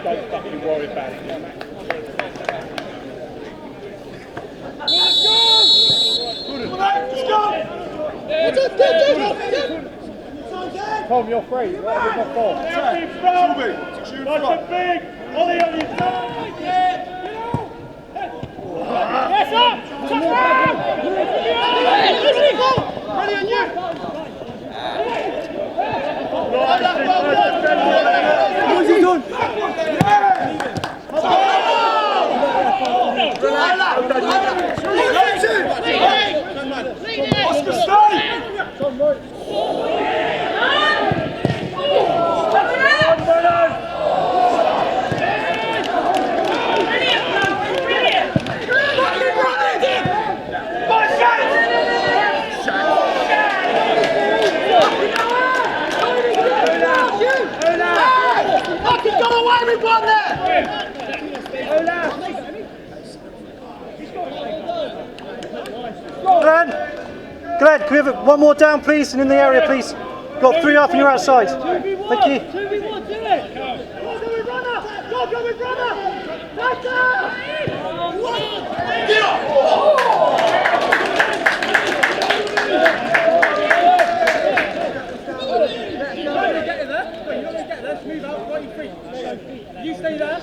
Don't fucking worry about it. Tom, you're free. Like a big Ollie on your side. Yes, up! Touch round! Ready on you! What's he done? Oscar, stay! Go away with one there! Glenn, can we have one more down, please, and in the area, please? Got 3 up and you're outside. Thank you. 2v1, do it! Go with runner! Go with runner! Right move out, right your feet. You stay there.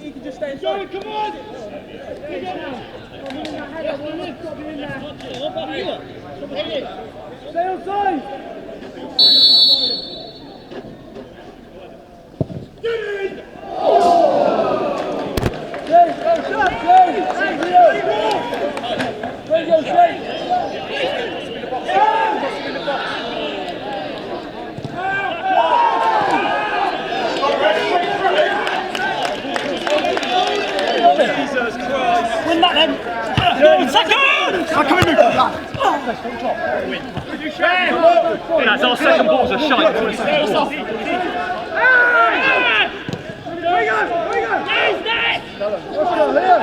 You can just stay inside. Come on! Stay outside! Jesus Christ! Win that then! No, second! I'm coming in! That's our second ball's a shite. Where you go? Yes, next! Oscar, here!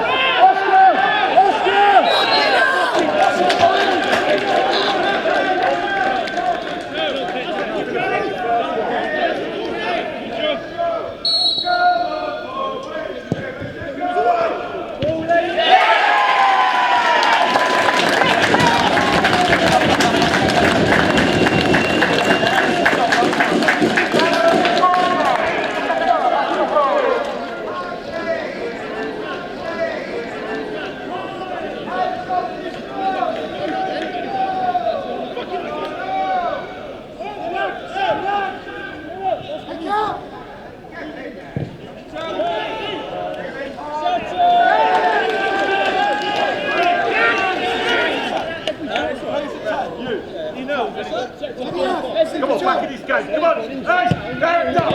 Come on, back in this game. Come on. Hey, down, down.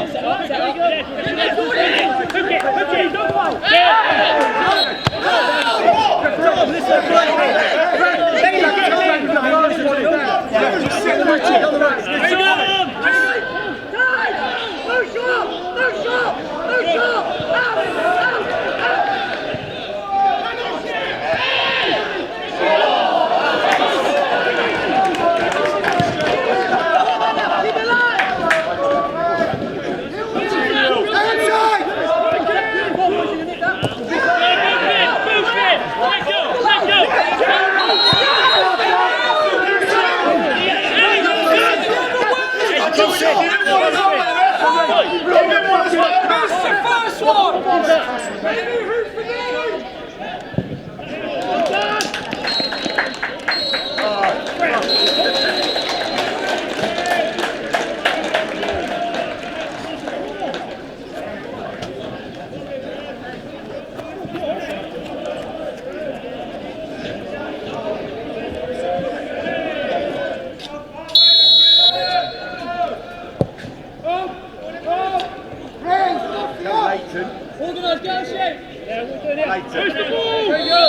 Organised, go shape! Yeah, we're doing it. Push the ball! There you go!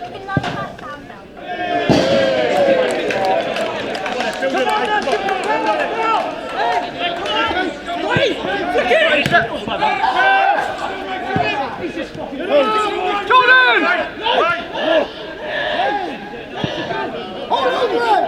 Come on now, wait! He's just fucking Jordan! Hold on!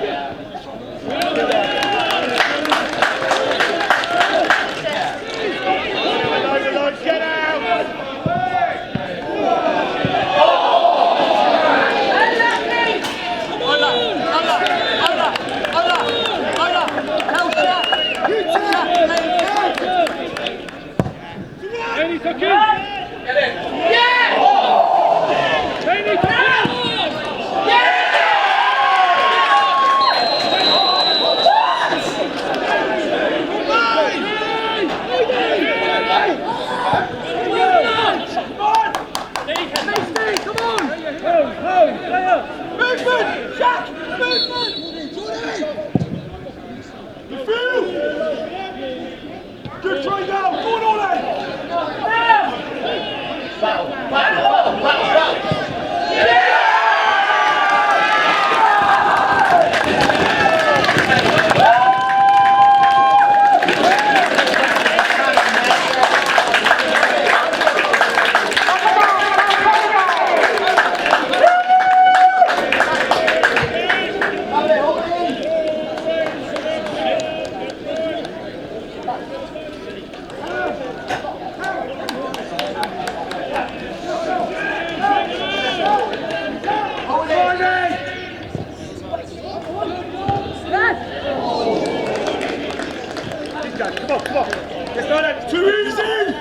It's not too easy!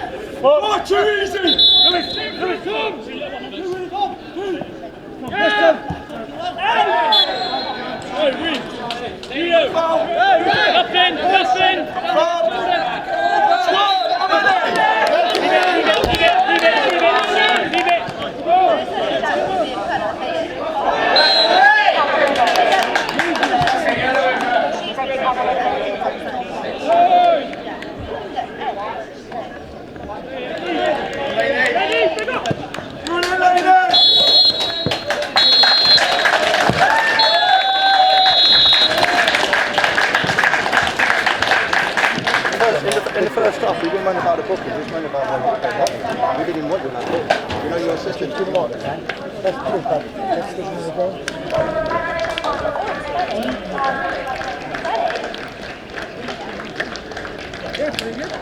Oh, too easy! Lewis, come! In the first half, we didn't mind about the booking, we just mind about we didn't want you like that. You know, your assistant didn't want it. That's true, but that's the thing as well. Yeah, pretty good.